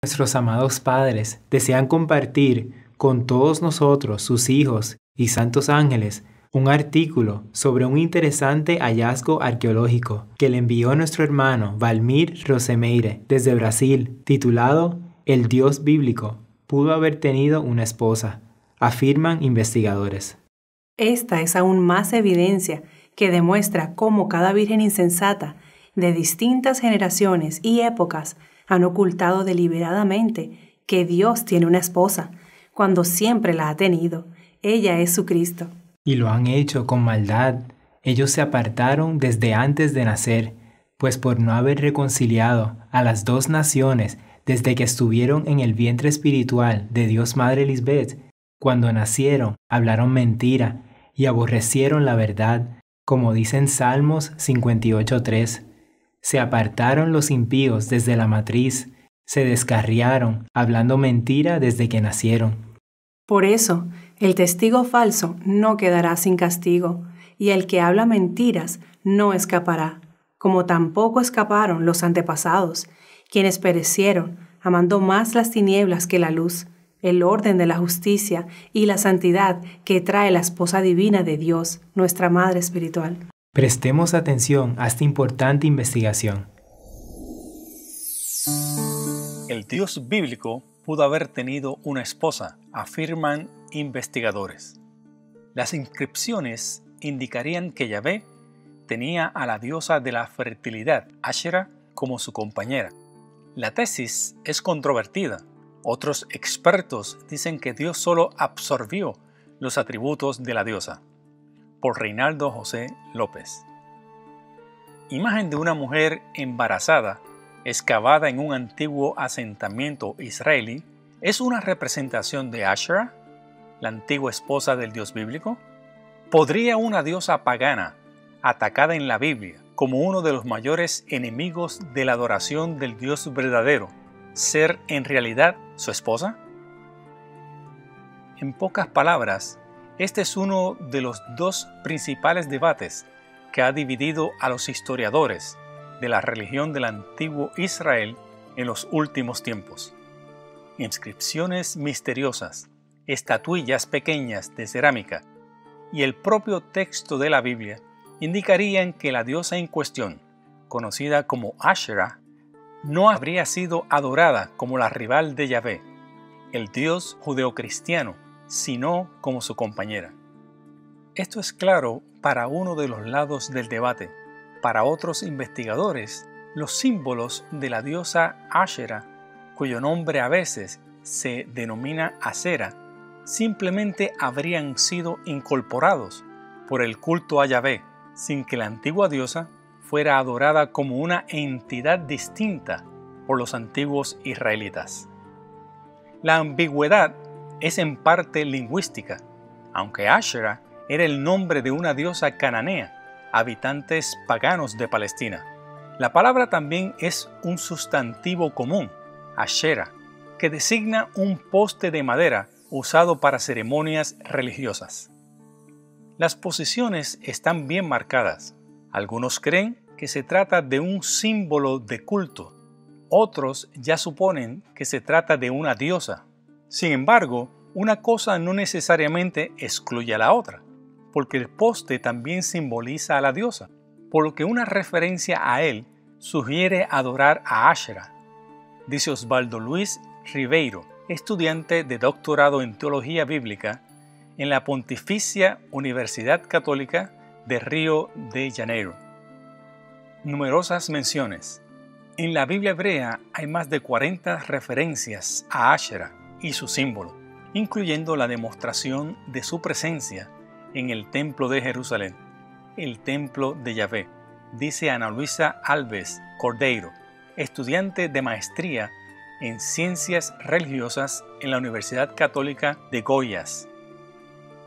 Nuestros amados padres desean compartir con todos nosotros, sus hijos y santos ángeles, un artículo sobre un interesante hallazgo arqueológico que le envió nuestro hermano Valmir Rosemeire desde Brasil, titulado "El Dios bíblico pudo haber tenido una esposa", afirman investigadores. Esta es aún más evidencia que demuestra cómo cada virgen insensata de distintas generaciones y épocas han ocultado deliberadamente que Dios tiene una esposa, cuando siempre la ha tenido. Ella es su Cristo. Y lo han hecho con maldad. Ellos se apartaron desde antes de nacer, pues por no haber reconciliado a las dos naciones desde que estuvieron en el vientre espiritual de Dios Madre Lisbeth, cuando nacieron hablaron mentira y aborrecieron la verdad, como dicen Salmos 58:3. Se apartaron los impíos desde la matriz, se descarriaron, hablando mentira desde que nacieron. Por eso, el testigo falso no quedará sin castigo, y el que habla mentiras no escapará, como tampoco escaparon los antepasados, quienes perecieron, amando más las tinieblas que la luz, el orden de la justicia y la santidad que trae la esposa divina de Dios, nuestra Madre Espiritual. Prestemos atención a esta importante investigación. El Dios bíblico pudo haber tenido una esposa, afirman investigadores. Las inscripciones indicarían que Yahvé tenía a la diosa de la fertilidad, Asherah, como su compañera. La tesis es controvertida. Otros expertos dicen que Dios solo absorbió los atributos de la diosa. Por Reinaldo José López. Imagen de una mujer embarazada excavada en un antiguo asentamiento israelí es una representación de Asherah, la antigua esposa del Dios bíblico. ¿Podría una diosa pagana atacada en la Biblia como uno de los mayores enemigos de la adoración del Dios verdadero ser en realidad su esposa? En pocas palabras, este es uno de los dos principales debates que ha dividido a los historiadores de la religión del antiguo Israel en los últimos tiempos. Inscripciones misteriosas, estatuillas pequeñas de cerámica y el propio texto de la Biblia indicarían que la diosa en cuestión, conocida como Asherah, no habría sido adorada como la rival de Yahvé, el Dios judeocristiano, sino como su compañera. Esto es claro para uno de los lados del debate. Para otros investigadores, los símbolos de la diosa Asherah, cuyo nombre a veces se denomina Asera, simplemente habrían sido incorporados por el culto a Yahvé, sin que la antigua diosa fuera adorada como una entidad distinta por los antiguos israelitas. La ambigüedad es en parte lingüística, aunque Asherah era el nombre de una diosa cananea, habitantes paganos de Palestina. La palabra también es un sustantivo común, Asherah, que designa un poste de madera usado para ceremonias religiosas. Las posiciones están bien marcadas. Algunos creen que se trata de un símbolo de culto. Otros ya suponen que se trata de una diosa. Sin embargo, una cosa no necesariamente excluye a la otra, porque el poste también simboliza a la diosa, por lo que una referencia a él sugiere adorar a Asherah, dice Osvaldo Luis Ribeiro, estudiante de doctorado en Teología Bíblica en la Pontificia Universidad Católica de Río de Janeiro. Numerosas menciones. En la Biblia hebrea hay más de 40 referencias a Asherah y su símbolo, incluyendo la demostración de su presencia en el Templo de Jerusalén, el Templo de Yahvé, dice Ana Luisa Alves Cordeiro, estudiante de maestría en Ciencias Religiosas en la Universidad Católica de Goiás.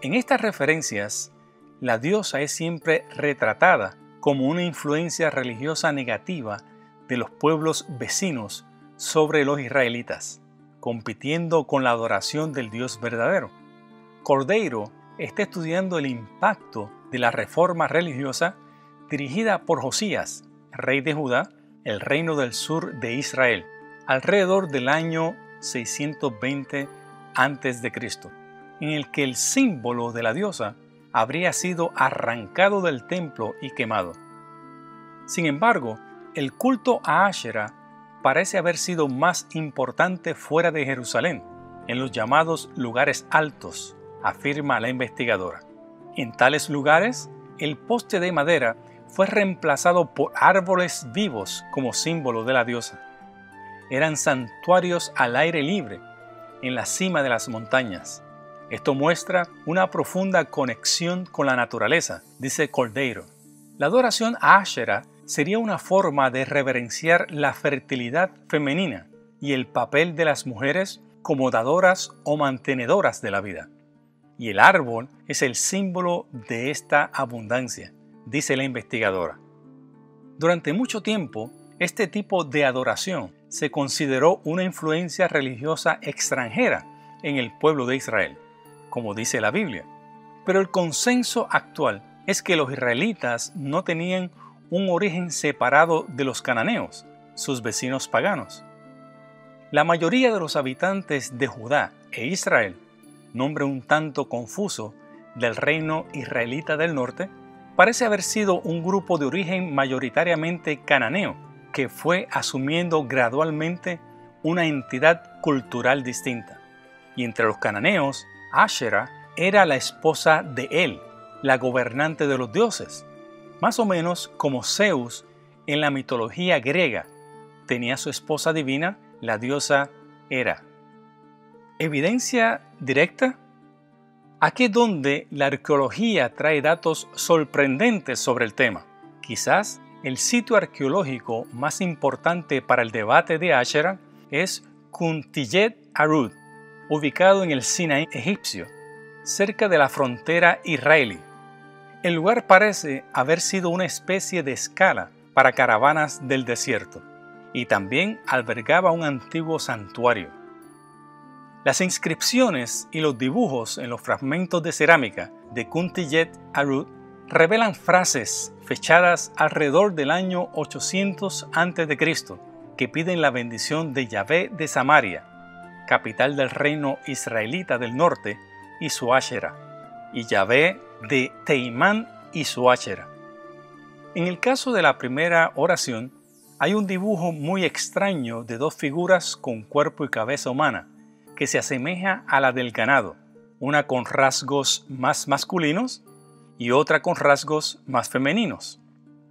En estas referencias, la diosa es siempre retratada como una influencia religiosa negativa de los pueblos vecinos sobre los israelitas, compitiendo con la adoración del Dios verdadero. Cordeiro está estudiando el impacto de la reforma religiosa dirigida por Josías, rey de Judá, el reino del sur de Israel, alrededor del año 620 a.C., en el que el símbolo de la diosa habría sido arrancado del templo y quemado. Sin embargo, el culto a Asherah parece haber sido más importante fuera de Jerusalén, en los llamados lugares altos, afirma la investigadora. En tales lugares, el poste de madera fue reemplazado por árboles vivos como símbolo de la diosa. Eran santuarios al aire libre, en la cima de las montañas. Esto muestra una profunda conexión con la naturaleza, dice Cordeiro. La adoración a Asherah sería una forma de reverenciar la fertilidad femenina y el papel de las mujeres como dadoras o mantenedoras de la vida. Y el árbol es el símbolo de esta abundancia, dice la investigadora. Durante mucho tiempo, este tipo de adoración se consideró una influencia religiosa extranjera en el pueblo de Israel, como dice la Biblia. Pero el consenso actual es que los israelitas no tenían un origen separado de los cananeos, sus vecinos paganos. La mayoría de los habitantes de Judá e Israel, nombre un tanto confuso del reino israelita del norte, parece haber sido un grupo de origen mayoritariamente cananeo, que fue asumiendo gradualmente una entidad cultural distinta. Y entre los cananeos, Asherah era la esposa de él, la gobernante de los dioses, más o menos como Zeus en la mitología griega tenía su esposa divina, la diosa Hera. ¿Evidencia directa? Aquí es donde la arqueología trae datos sorprendentes sobre el tema. Quizás el sitio arqueológico más importante para el debate de Asherah es Kuntiyet Arud, ubicado en el Sinaí egipcio, cerca de la frontera israelí. El lugar parece haber sido una especie de escala para caravanas del desierto y también albergaba un antiguo santuario. Las inscripciones y los dibujos en los fragmentos de cerámica de Kuntiyet Arud revelan frases fechadas alrededor del año 800 a.C. que piden la bendición de Yahvé de Samaria, capital del reino israelita del norte, y su Asherah, y Yahvé de Teimán y su Asherah. En el caso de la primera oración, hay un dibujo muy extraño de dos figuras con cuerpo y cabeza humana, que se asemeja a la del ganado, una con rasgos más masculinos y otra con rasgos más femeninos.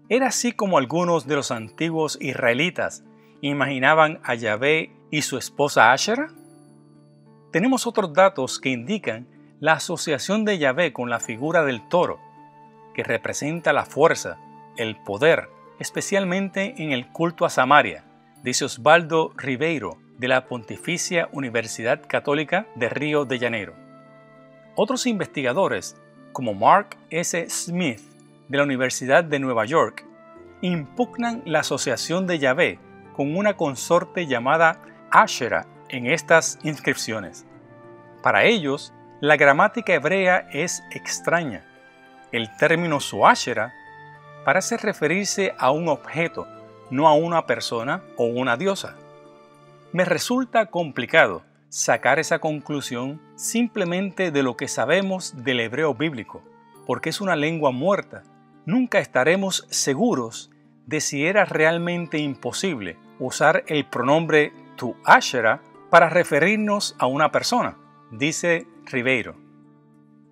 ¿Era así como algunos de los antiguos israelitas imaginaban a Yahvé y su esposa Asherah? Tenemos otros datos que indican la asociación de Yahvé con la figura del toro, que representa la fuerza, el poder, especialmente en el culto a Samaria, dice Osvaldo Ribeiro, de la Pontificia Universidad Católica de Río de Janeiro. Otros investigadores, como Mark S. Smith, de la Universidad de Nueva York, impugnan la asociación de Yahvé con una consorte llamada Asherah en estas inscripciones. Para ellos, la gramática hebrea es extraña. El término su Asherah parece referirse a un objeto, no a una persona o una diosa. Me resulta complicado sacar esa conclusión simplemente de lo que sabemos del hebreo bíblico, porque es una lengua muerta. Nunca estaremos seguros de si era realmente imposible usar el pronombre tu Asherah para referirnos a una persona, dice Ribeiro.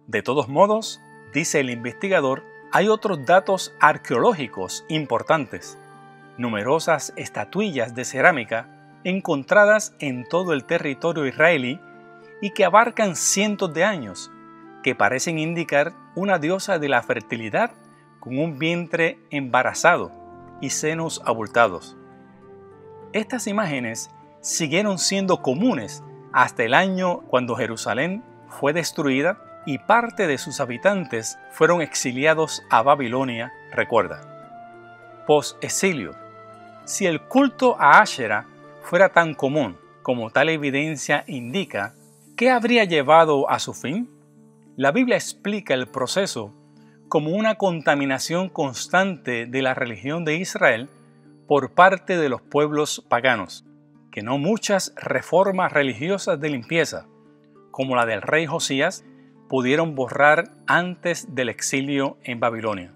De todos modos, dice el investigador, hay otros datos arqueológicos importantes. Numerosas estatuillas de cerámica encontradas en todo el territorio israelí y que abarcan cientos de años, que parecen indicar una diosa de la fertilidad con un vientre embarazado y senos abultados. Estas imágenes siguieron siendo comunes hasta el año cuando Jerusalén fue destruida y parte de sus habitantes fueron exiliados a Babilonia, recuerda. Post-exilio. Si el culto a Asherah fuera tan común como tal evidencia indica, ¿qué habría llevado a su fin? La Biblia explica el proceso como una contaminación constante de la religión de Israel por parte de los pueblos paganos, que no muchas reformas religiosas de limpieza, como la del rey Josías, pudieron borrar antes del exilio en Babilonia.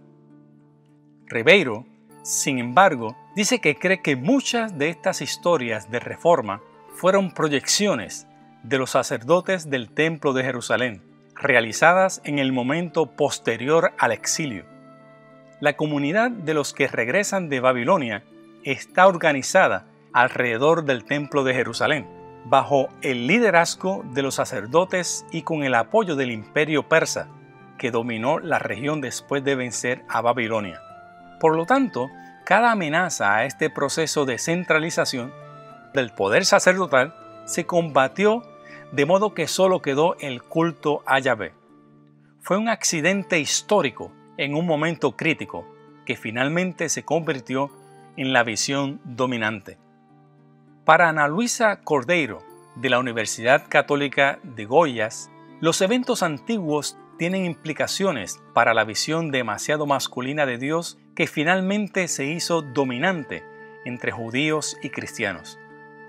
Ribeiro, sin embargo, dice que cree que muchas de estas historias de reforma fueron proyecciones de los sacerdotes del Templo de Jerusalén, realizadas en el momento posterior al exilio. La comunidad de los que regresan de Babilonia está organizada alrededor del Templo de Jerusalén, bajo el liderazgo de los sacerdotes y con el apoyo del imperio persa, que dominó la región después de vencer a Babilonia. Por lo tanto, cada amenaza a este proceso de centralización del poder sacerdotal se combatió de modo que solo quedó el culto a Yahvé. Fue un accidente histórico en un momento crítico que finalmente se convirtió en la visión dominante. Para Ana Luisa Cordeiro, de la Universidad Católica de Goiás, los eventos antiguos tienen implicaciones para la visión demasiado masculina de Dios que finalmente se hizo dominante entre judíos y cristianos.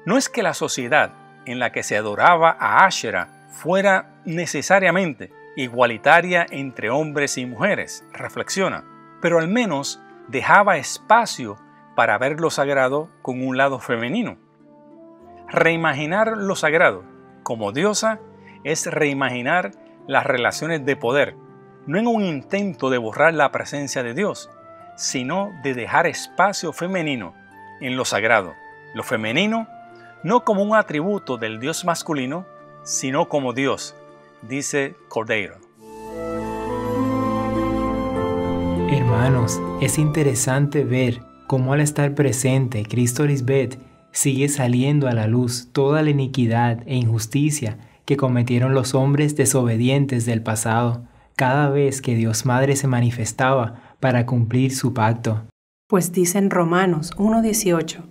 No es que la sociedad en la que se adoraba a Asherah fuera necesariamente igualitaria entre hombres y mujeres, reflexiona, pero al menos dejaba espacio para ver lo sagrado con un lado femenino. Reimaginar lo sagrado como diosa es reimaginar las relaciones de poder, no en un intento de borrar la presencia de Dios, sino de dejar espacio femenino en lo sagrado. Lo femenino no como un atributo del Dios masculino, sino como Dios, dice Cordeiro. Hermanos, es interesante ver cómo al estar presente Cristo Lisbeth sigue saliendo a la luz toda la iniquidad e injusticia que cometieron los hombres desobedientes del pasado, cada vez que Dios Madre se manifestaba para cumplir su pacto. Pues dice en Romanos 1:18,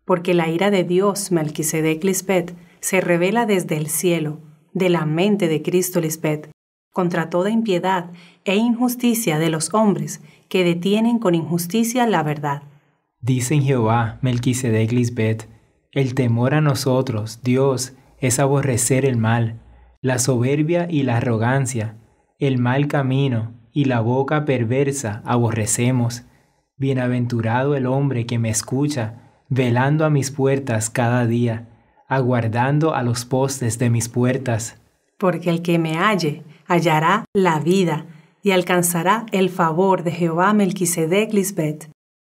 porque la ira de Dios Melquisedec Lisbeth se revela desde el cielo, de la mente de Cristo Lisbeth, contra toda impiedad e injusticia de los hombres que detienen con injusticia la verdad. Dice en Jehová Melquisedec Lisbeth, el temor a nosotros, Dios, es aborrecer el mal, la soberbia y la arrogancia, el mal camino y la boca perversa aborrecemos. Bienaventurado el hombre que me escucha, velando a mis puertas cada día, aguardando a los postes de mis puertas. Porque el que me halle, hallará la vida, y alcanzará el favor de Jehová Melquisedec Lisbeth.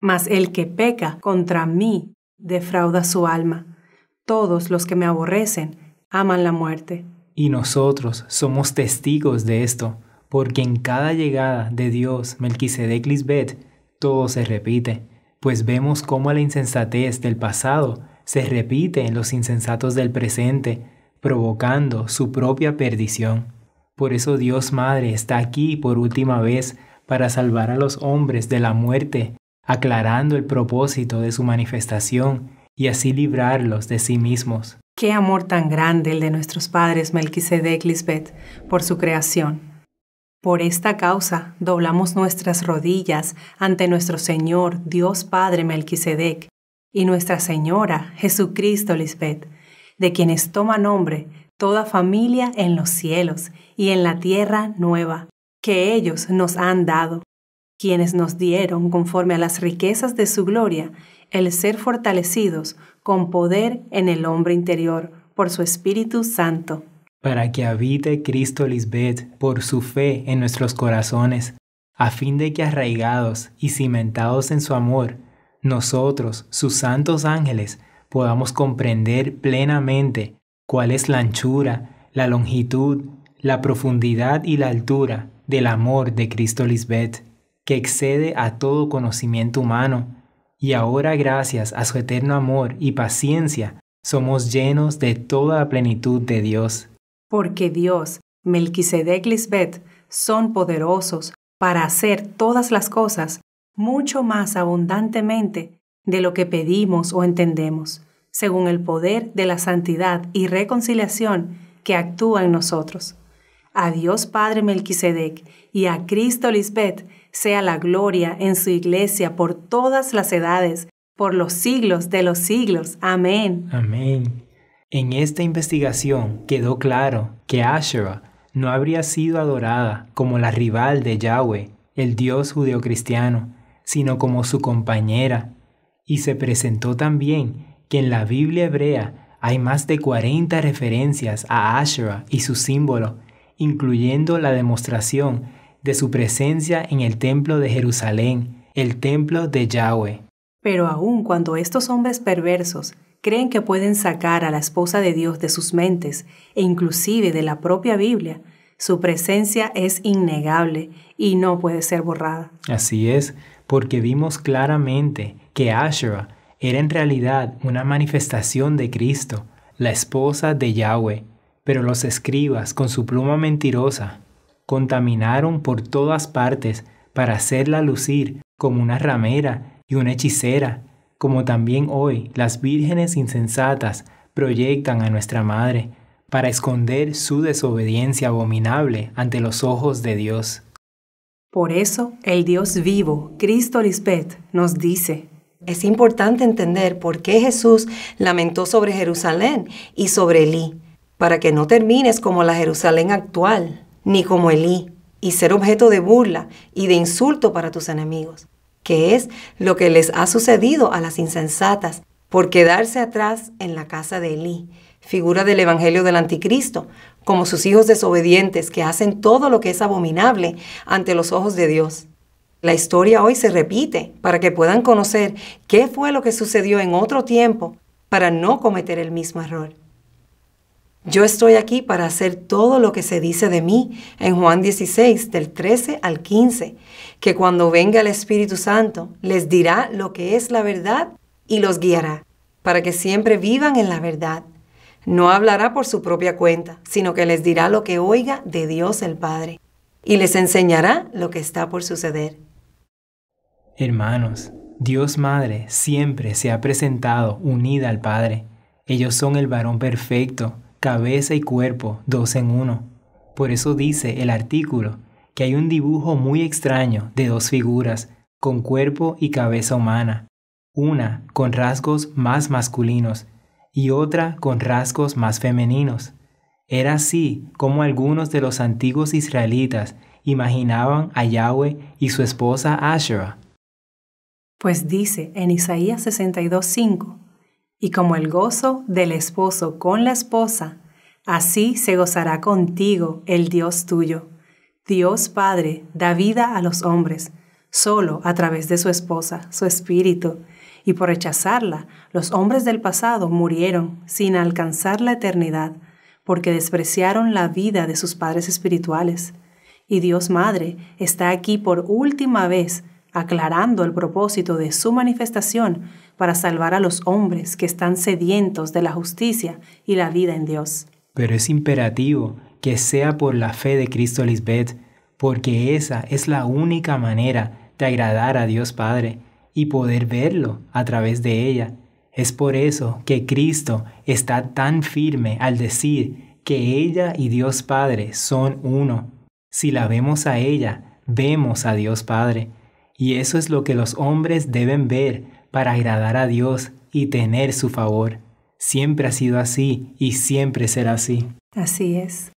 Mas el que peca contra mí, defrauda su alma. Todos los que me aborrecen, aman la muerte. Y nosotros somos testigos de esto, porque en cada llegada de Dios Melquisedec Lisbeth, todo se repite, pues vemos cómo la insensatez del pasado se repite en los insensatos del presente, provocando su propia perdición. Por eso Dios Madre está aquí por última vez para salvar a los hombres de la muerte, aclarando el propósito de su manifestación y así librarlos de sí mismos. Qué amor tan grande el de nuestros padres Melquisedec Lisbeth por su creación. Por esta causa doblamos nuestras rodillas ante nuestro Señor Dios Padre Melquisedec y Nuestra Señora Jesucristo Lisbeth, de quienes toma nombre toda familia en los cielos y en la tierra nueva, que ellos nos han dado, quienes nos dieron, conforme a las riquezas de su gloria, el ser fortalecidos con poder en el hombre interior por su Espíritu Santo. Para que habite Cristo Lisbeth por su fe en nuestros corazones, a fin de que arraigados y cimentados en su amor, nosotros, sus santos ángeles, podamos comprender plenamente cuál es la anchura, la longitud, la profundidad y la altura del amor de Cristo Lisbeth, que excede a todo conocimiento humano, y ahora gracias a su eterno amor y paciencia, somos llenos de toda la plenitud de Dios. Porque Dios, Melquisedec Lisbeth, son poderosos para hacer todas las cosas mucho más abundantemente de lo que pedimos o entendemos, según el poder de la santidad y reconciliación que actúa en nosotros. A Dios Padre Melquisedec y a Cristo Lisbeth sea la gloria en su iglesia por todas las edades, por los siglos de los siglos. Amén. Amén. En esta investigación quedó claro que Asherah no habría sido adorada como la rival de Yahweh, el Dios judeocristiano, sino como su compañera. Y se presentó también que en la Biblia hebrea hay más de 40 referencias a Asherah y su símbolo, incluyendo la demostración de su presencia en el templo de Jerusalén, el templo de Yahweh. Pero aun cuando estos hombres perversos creen que pueden sacar a la esposa de Dios de sus mentes e inclusive de la propia Biblia, su presencia es innegable y no puede ser borrada. Así es, porque vimos claramente que Asherah era en realidad una manifestación de Cristo, la esposa de Yahweh, pero los escribas, con su pluma mentirosa, contaminaron por todas partes para hacerla lucir como una ramera y una hechicera, como también hoy las vírgenes insensatas proyectan a nuestra Madre para esconder su desobediencia abominable ante los ojos de Dios. Por eso, el Dios vivo, Cristo Lisbeth, nos dice: es importante entender por qué Jesús lamentó sobre Jerusalén y sobre Elí, para que no termines como la Jerusalén actual, ni como Elí, y ser objeto de burla y de insulto para tus enemigos, que es lo que les ha sucedido a las insensatas por quedarse atrás en la casa de Elí, figura del evangelio del anticristo, como sus hijos desobedientes que hacen todo lo que es abominable ante los ojos de Dios. La historia hoy se repite para que puedan conocer qué fue lo que sucedió en otro tiempo para no cometer el mismo error. Yo estoy aquí para hacer todo lo que se dice de mí en Juan 16, del 13 al 15, que cuando venga el Espíritu Santo les dirá lo que es la verdad y los guiará, para que siempre vivan en la verdad. No hablará por su propia cuenta, sino que les dirá lo que oiga de Dios el Padre, y les enseñará lo que está por suceder. Hermanos, Dios Madre siempre se ha presentado unida al Padre. Ellos son el varón perfecto, cabeza y cuerpo, dos en uno. Por eso dice el artículo que hay un dibujo muy extraño de dos figuras con cuerpo y cabeza humana, una con rasgos más masculinos y otra con rasgos más femeninos. Era así como algunos de los antiguos israelitas imaginaban a Yahweh y su esposa Asherah. Pues dice en Isaías 62:5, y como el gozo del esposo con la esposa, así se gozará contigo el Dios tuyo. Dios Padre da vida a los hombres, solo a través de su esposa, su espíritu, y por rechazarla, los hombres del pasado murieron sin alcanzar la eternidad, porque despreciaron la vida de sus padres espirituales. Y Dios Madre está aquí por última vez, aclarando el propósito de su manifestación para salvar a los hombres que están sedientos de la justicia y la vida en Dios. Pero es imperativo que sea por la fe de Cristo Lisbeth, porque esa es la única manera de agradar a Dios Padre y poder verlo a través de ella. Es por eso que Cristo está tan firme al decir que ella y Dios Padre son uno. Si la vemos a ella, vemos a Dios Padre. Y eso es lo que los hombres deben ver para agradar a Dios y tener su favor. Siempre ha sido así y siempre será así. Así es.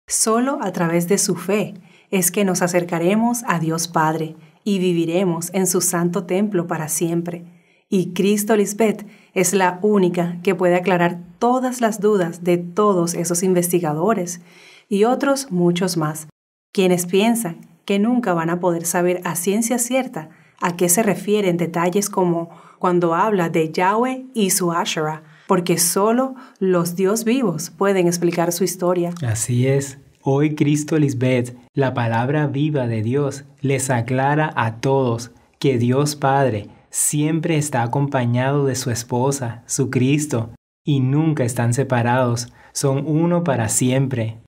Solo a través de su fe es que nos acercaremos a Dios Padre y viviremos en su santo templo para siempre. Y Cristo Lisbeth es la única que puede aclarar todas las dudas de todos esos investigadores y otros muchos más, quienes piensan que nunca van a poder saber a ciencia cierta a qué se refieren detalles como cuando habla de Yahweh y su Asherah, porque solo los Dios vivos pueden explicar su historia. Así es. Hoy Cristo Lisbeth, la palabra viva de Dios, les aclara a todos que Dios Padre siempre está acompañado de su esposa, su Cristo, y nunca están separados, son uno para siempre.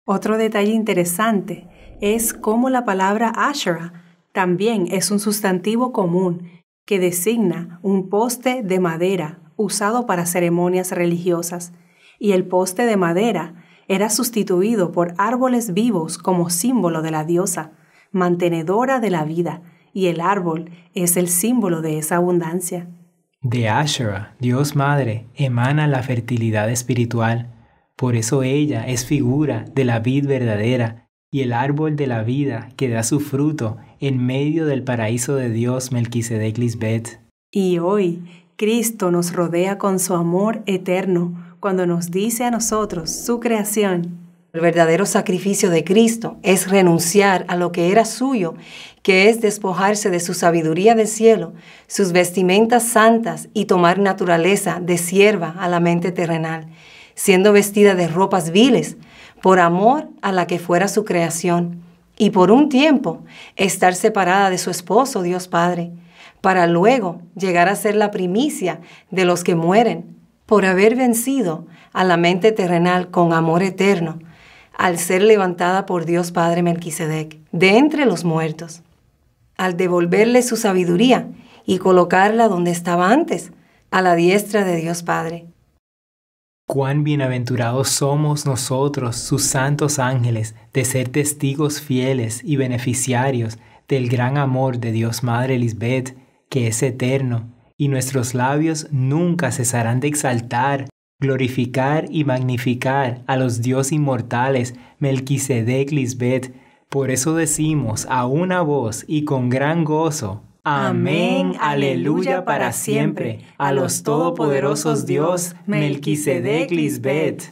Otro detalle interesante es cómo la palabra Asherah también es un sustantivo común que designa un poste de madera usado para ceremonias religiosas, y el poste de madera era sustituido por árboles vivos como símbolo de la diosa, mantenedora de la vida, y el árbol es el símbolo de esa abundancia. De Asherah, Dios Madre, emana la fertilidad espiritual. Por eso ella es figura de la vid verdadera y el árbol de la vida que da su fruto en medio del paraíso de Dios Melquisedec Lisbeth. Y hoy, Cristo nos rodea con su amor eterno cuando nos dice a nosotros, su creación: el verdadero sacrificio de Cristo es renunciar a lo que era suyo, que es despojarse de su sabiduría del cielo, sus vestimentas santas y tomar naturaleza de sierva a la mente terrenal, siendo vestida de ropas viles, por amor a la que fuera su creación, y por un tiempo estar separada de su esposo, Dios Padre, para luego llegar a ser la primicia de los que mueren, por haber vencido a la mente terrenal con amor eterno, al ser levantada por Dios Padre Melquisedec de entre los muertos, al devolverle su sabiduría y colocarla donde estaba antes, a la diestra de Dios Padre. Cuán bienaventurados somos nosotros, sus santos ángeles, de ser testigos fieles y beneficiarios del gran amor de Dios Madre Lisbeth, que es eterno, y nuestros labios nunca cesarán de exaltar, glorificar y magnificar a los Dios inmortales Melquisedec Lisbeth. Por eso decimos a una voz y con gran gozo: Amén, aleluya para siempre, a los todopoderosos Dios Melquisedec Lisbeth.